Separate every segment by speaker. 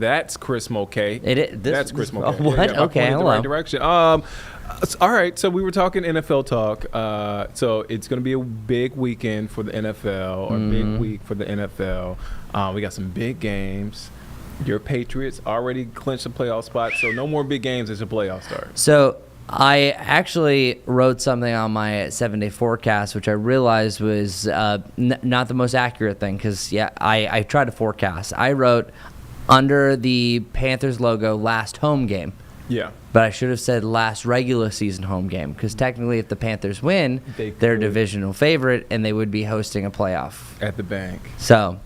Speaker 1: That's Chris Mulcahy.
Speaker 2: That's
Speaker 1: Chris Mulcahy.
Speaker 2: What?
Speaker 1: Yeah,
Speaker 2: Okay,
Speaker 1: hello. The right direction. All right, so we were talking NFL talk. So it's going to be a big weekend for the NFL, or a big week for the NFL. We got some big games. Your Patriots already clinched a playoff spot, so no more big games as the playoffs start.
Speaker 2: So I actually wrote something on my 7-day forecast, which I realized was not the most accurate thing because, I tried to forecast. I wrote under the Panthers logo last home game.
Speaker 1: Yeah.
Speaker 2: But I should have said last regular season home game because technically if the Panthers win, they're divisional favorite and they would be hosting a playoff.
Speaker 1: At the bank.
Speaker 2: So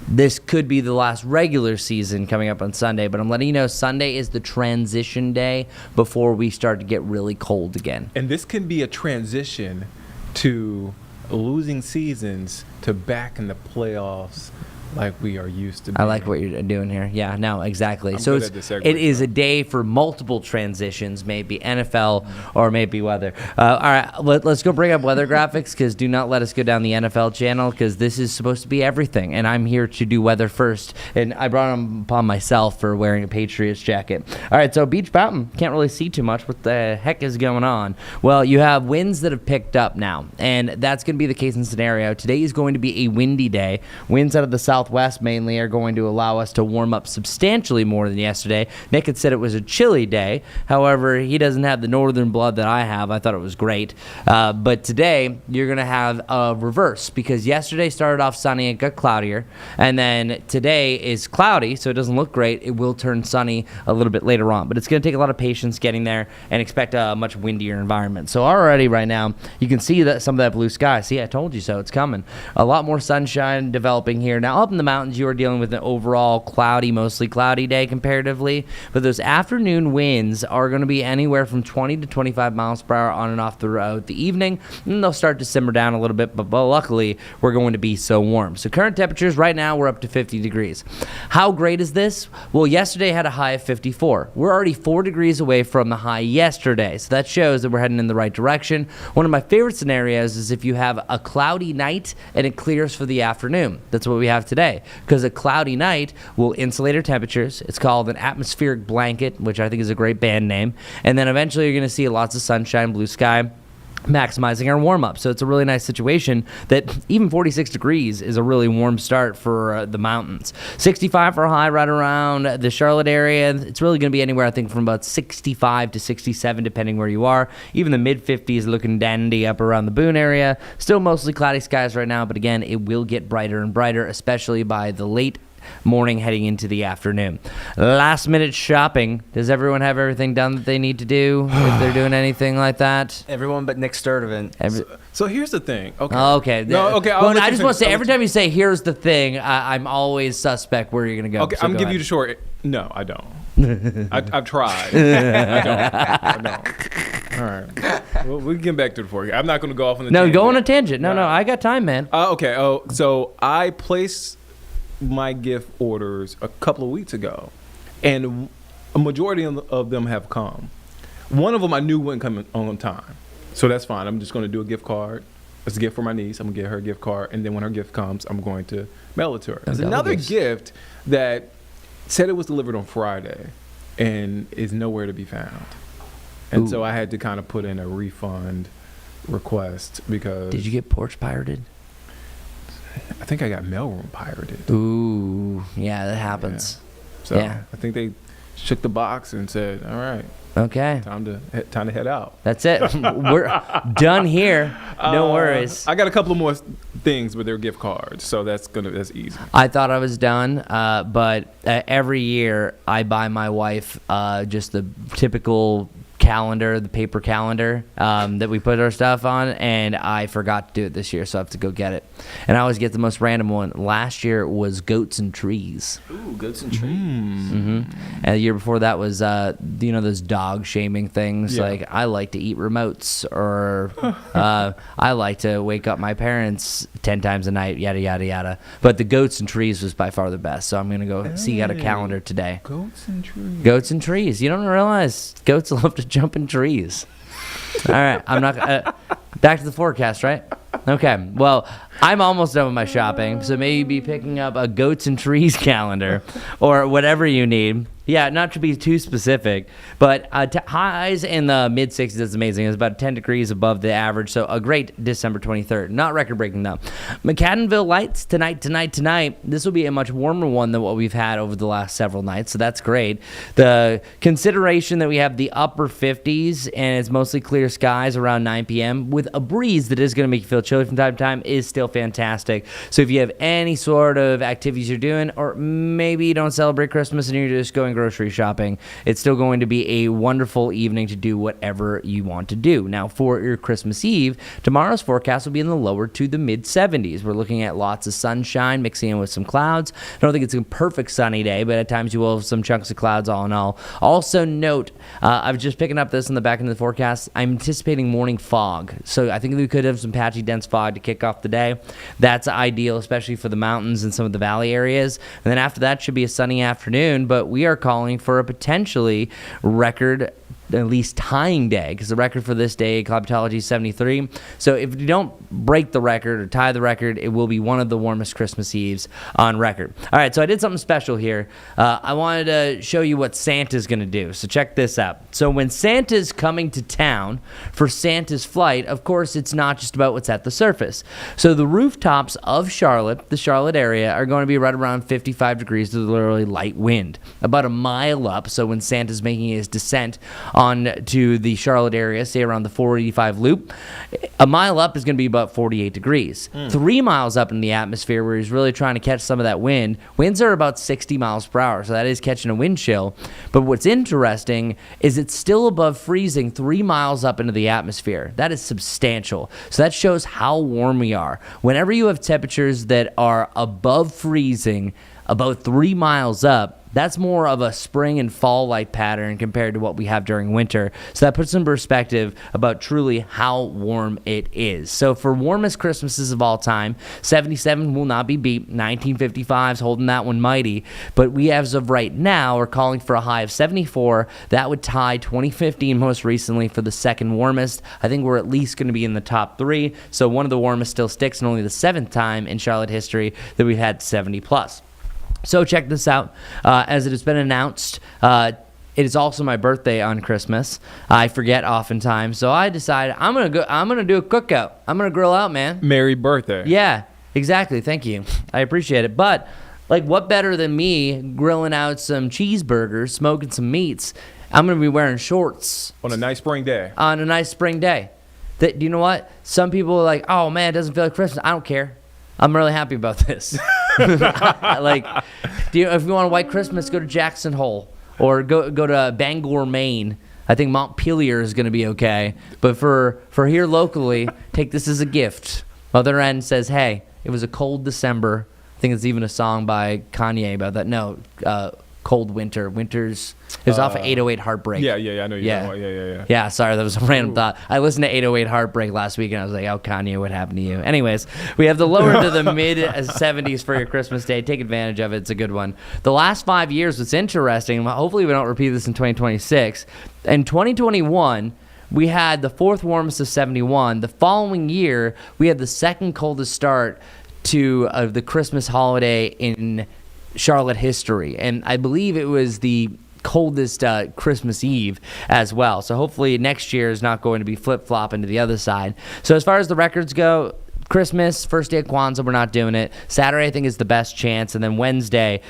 Speaker 2: this could be the last regular season coming up on Sunday, but I'm letting you know Sunday is the transition day before we start to get really cold again.
Speaker 1: And this can be a transition to losing seasons to back in the playoffs like we are used to.
Speaker 2: I like what you're doing here. Yeah, no, exactly.
Speaker 1: I'm
Speaker 2: so
Speaker 1: good at this
Speaker 2: it is a day for multiple transitions, maybe NFL or maybe weather. All right, let's go bring up weather graphics because do not let us go down the NFL channel because this is supposed to be everything, and I'm here to do weather first. And I brought them upon myself for wearing a Patriots jacket. All right, so Beach Mountain, can't really see too much. What the heck is going on? Well, you have winds that have picked up now, and that's going to be the case in scenario. Today is going to be a windy day. Winds out of the southwest mainly are going to allow us to warm up substantially more than yesterday. Nick had said it was a chilly day. However, he doesn't have the northern blood that I have. I thought it was great. But today, you're going to have a reverse because yesterday started off sunny and got cloudier. And then today is cloudy, so it doesn't look great. It will turn sunny a little bit later on. But it's going to take a lot of patience getting there and expect a much windier environment. So already right now, you can see that some of that blue sky. See, I told you so. It's coming. A lot more sunshine developing here. Now, up in the mountains, you are dealing with an overall cloudy, mostly cloudy day comparatively. But those afternoon winds are going to be anywhere from 20 to 25 miles per hour on and off throughout the evening. And they'll start to simmer down a little bit, but luckily, we're going to be so warm. So current temperatures right now, we're up to 50 degrees. How great is this? Well, yesterday had a high of 54. We're already 4 degrees away from the high yesterday. So that shows that we're heading in the right direction. One of my favorite scenarios is if you have a cloudy night and it clears for the afternoon. That's what we have today. Because a cloudy night will insulate our temperatures. It's called an atmospheric blanket, which I think is a great band name. And then eventually you're going to see lots of sunshine, blue sky, maximizing our warm-up. So it's a really nice situation that even 46 degrees is a really warm start for the mountains. 65 for a high right around the Charlotte area. It's really going to be anywhere, I think, from about 65 to 67, depending where you are. Even the mid-50s looking dandy up around the Boone area. Still mostly cloudy skies right now, but again, it will get brighter and brighter, especially by the late morning heading into the afternoon. Last minute shopping. Does everyone have everything done that they need to do if they're doing anything like that?
Speaker 3: Everyone but Nick Sturdivant.
Speaker 1: So here's the thing. Okay.
Speaker 2: Okay.
Speaker 1: No, okay.
Speaker 2: Well, I just want to say, every time you say, here's the thing, I'm always suspect where you're going to go.
Speaker 1: Okay,
Speaker 2: so
Speaker 1: I'm going to give you the short. No, I don't. I've tried. I don't. All right. Well, we can get back to the forecast. I'm not going to go off on the tangent.
Speaker 2: No, go on a tangent. No, I got time, man.
Speaker 1: Okay. Oh, so I placed my gift orders a couple of weeks ago, and a majority of them have come. One of them I knew wouldn't come on time, so that's fine. I'm just going to do a gift card. It's a gift for my niece. I'm going to get her a gift card, and then when her gift comes, I'm going to mail it to her. There's another gift that said it was delivered on Friday and is nowhere to be found. And so I had to kind of put in a refund request because...
Speaker 2: Did you get porch pirated?
Speaker 1: I think I got mailroom pirated.
Speaker 2: Ooh, yeah, that happens.
Speaker 1: Yeah. So I think they shook the box and said, "All right,
Speaker 2: okay,
Speaker 1: time to head out."
Speaker 2: That's it. We're done here. No worries.
Speaker 1: I got a couple of more things, but they're gift cards, so that's easy.
Speaker 2: I thought I was done, but every year I buy my wife just the typical calendar, the paper calendar that we put our stuff on, and I forgot to do it this year, so I have to go get it. And I always get the most random one. Last year was goats and trees.
Speaker 3: Ooh, goats and trees.
Speaker 2: Mm-hmm. And the year before that was those dog shaming things, like I like to eat remotes, or I like to wake up my parents 10 times a night, yada yada yada. But the goats and trees was by far the best, so I'm gonna go see out a calendar today.
Speaker 1: Goats and trees.
Speaker 2: Goats and trees. You don't realize goats love to jump in trees. All right, I'm not back to the forecast, right? Okay, well, I'm almost done with my shopping, so maybe picking up a goats and trees calendar or whatever you need. Yeah, not to be too specific, but highs in the mid 60s is amazing. It's about 10 degrees above the average, so a great December 23rd. Not record-breaking, though. McAdenville Lights tonight. This will be a much warmer one than what we've had over the last several nights, so that's great. The consideration that we have the upper 50s, and it's mostly clear skies around 9 p.m. with a breeze that is going to make you feel chilly from time to time is still fantastic. So if you have any sort of activities you're doing, or maybe you don't celebrate Christmas and you're just going grocery shopping, it's still going to be a wonderful evening to do whatever you want to do. Now, for your Christmas Eve, tomorrow's forecast will be in the lower to the mid 70s. We're looking at lots of sunshine mixing in with some clouds. I don't think it's a perfect sunny day, but at times you will have some chunks of clouds all in all. Also note, I was just picking up this in the back end of the forecast, I'm anticipating morning fog. So I think we could have some patchy dense fog to kick off the day. That's ideal, especially for the mountains and some of the valley areas. And then after that should be a sunny afternoon, but we are calling for a potentially record, at least tying day, because the record for this day, climatology, is 73. So if you don't break the record or tie the record, it will be one of the warmest Christmas Eves on record. All right, so I did something special here. I wanted to show you what Santa's going to do. So check this out. So when Santa's coming to town for Santa's flight, of course, it's not just about what's at the surface. So the rooftops of Charlotte, the Charlotte area, are going to be right around 55 degrees with literally light wind. About a mile up, so when Santa's making his descent on to the Charlotte area, say around the 485 loop, a mile up is going to be about 48 degrees. 3 miles up in the atmosphere where he's really trying to catch some of that wind, winds are about 60 miles per hour, so that is catching a wind chill. But what's interesting is it's still above freezing 3 miles up into the atmosphere. That is substantial. So that shows how warm we are. Whenever you have temperatures that are above freezing, about 3 miles up, that's more of a spring and fall-like pattern compared to what we have during winter. So that puts in perspective about truly how warm it is. So for warmest Christmases of all time, 77 will not be beat. 1955's holding that one mighty. But we, as of right now, are calling for a high of 74. That would tie 2015 most recently for the second warmest. I think we're at least going to be in the top 3. So one of the warmest still sticks, and only the 7th time in Charlotte history that we've had 70+. So check this out. As it has been announced, it is also my birthday on Christmas. I forget oftentimes, so I decided I'm gonna do a cookout. I'm gonna grill out, man.
Speaker 1: Merry birthday.
Speaker 2: Yeah, exactly. Thank you. I appreciate it. But like, what better than me grilling out some cheeseburgers, smoking some meats? I'm gonna be wearing shorts
Speaker 1: On a nice spring day.
Speaker 2: on a nice spring day. Do you know what? Some people are like, "Oh man, it doesn't feel like Christmas." I don't care. I'm really happy about this. Like, if you want a white Christmas, go to Jackson Hole or go to Bangor, Maine. I think Montpelier is going to be okay. But for here locally, take this as a gift. Other end says, "Hey, it was a cold December." I think it's even a song by Kanye about that. No, cold winter. Winters. It was off of 808 Heartbreak.
Speaker 1: Yeah, I know you're talking about. Yeah.
Speaker 2: Yeah, sorry, that was a random thought. I listened to 808 Heartbreak last week, and I was like, oh, Kanye, what happened to you? Anyways, we have the lower to the mid 70s for your Christmas day. Take advantage of it. It's a good one. The last 5 years, what's interesting, hopefully we don't repeat this in 2026. In 2021, we had the 4th warmest of 71. The following year, we had the 2nd coldest start to the Christmas holiday in Charlotte history. And I believe it was the coldest Christmas Eve as well. So hopefully next year is not going to be flip-flopping to the other side. So as far as the records go, Christmas, first day of Kwanzaa, we're not doing it. Saturday, I think, is the best chance. And then Wednesday,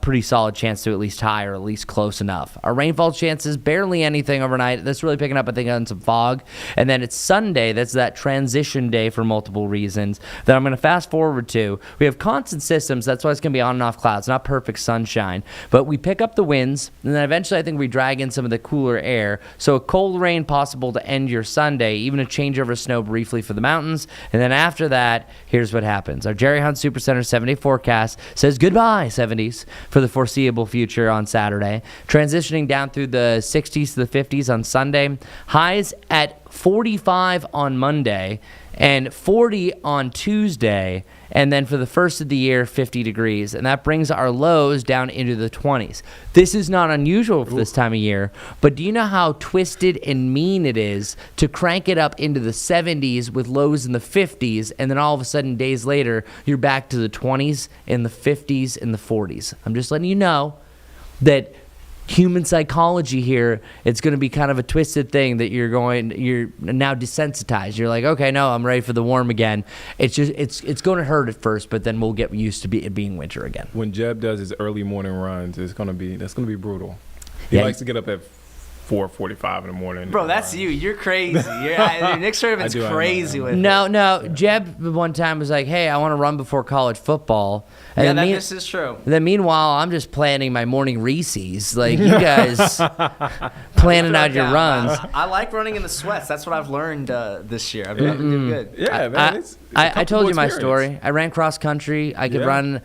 Speaker 2: pretty solid chance to at least tie or at least close enough. Our rainfall chances, barely anything overnight. That's really picking up, I think, on some fog. And then it's Sunday. That's that transition day for multiple reasons that I'm going to fast forward to. We have constant systems. That's why it's going to be on and off clouds, not perfect sunshine. But we pick up the winds, and then eventually I think we drag in some of the cooler air. So a cold rain possible to end your Sunday, even a changeover of snow briefly for the mountains. And then after that, here's what happens. Our Jerry Hunt Supercenter 7-day forecast says goodbye 70s for the foreseeable future on Saturday. Transitioning down through the 60s to the 50s on Sunday. Highs at 45 on Monday and 40 on Tuesday. And then for the first of the year, 50 degrees. And that brings our lows down into the 20s. This is not unusual for this time of year, but do you know how twisted and mean it is to crank it up into the 70s with lows in the 50s, and then all of a sudden, days later, you're back to the 20s and the 50s and the 40s? I'm just letting you know that human psychology here, it's going to be kind of a twisted thing that you're now desensitized. You're like, okay, no, I'm ready for the warm again. It's just it's going to hurt at first, but then we'll get used to it being winter again.
Speaker 1: When Jeb does his early morning runs, that's gonna be brutal. He likes to get up at 4:45 in the morning.
Speaker 3: Bro, that's you. You're crazy. Nick Sturtevant's crazy with it.
Speaker 2: No. Jeb one time was like, hey, I want to run before college football. And
Speaker 3: this is true.
Speaker 2: Then meanwhile, I'm just planning my morning Reese's. Like, you guys planning out your runs.
Speaker 3: I like running in the sweats. That's what I've learned this year. I've been doing good.
Speaker 1: Yeah, man.
Speaker 2: I told you my story. I ran cross country. I could run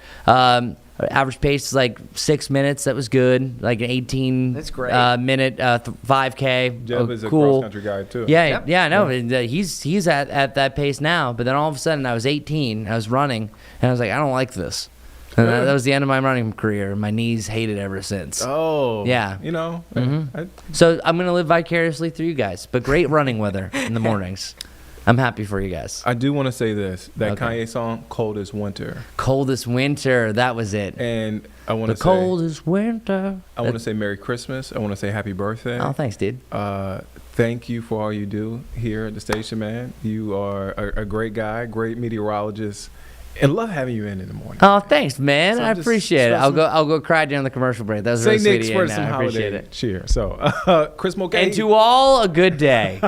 Speaker 2: average pace is like 6 minutes. That was good. Like an 18
Speaker 3: That's great.
Speaker 2: Minute 5K.
Speaker 1: Jeb is a
Speaker 2: cool
Speaker 1: cross country guy too.
Speaker 2: Yeah, I know. He's at that pace now. But then all of a sudden, I was 18. I was running, and I was like, I don't like this. And that was the end of my running career. My knees hate it ever since.
Speaker 1: Oh.
Speaker 2: Yeah.
Speaker 1: You know.
Speaker 2: So I'm going to live vicariously through you guys. But great running weather in the mornings. I'm happy for you guys.
Speaker 1: I do want to say this. That Kanye song, Coldest Winter.
Speaker 2: Coldest Winter. That was it.
Speaker 1: And I want to say.
Speaker 2: Coldest Winter.
Speaker 1: I want to say Merry Christmas. I want to say Happy Birthday.
Speaker 2: Oh, thanks, dude.
Speaker 1: Thank you for all you do here at the station, man. You are a great guy, great meteorologist. And love having you in the morning.
Speaker 2: Oh, thanks, man.
Speaker 1: So
Speaker 2: I appreciate it. I'll go cry during the commercial break. That was really sweet of you.
Speaker 1: Nick's for some holiday cheer. So, Chris Mulcahy.
Speaker 2: And to all, a good day.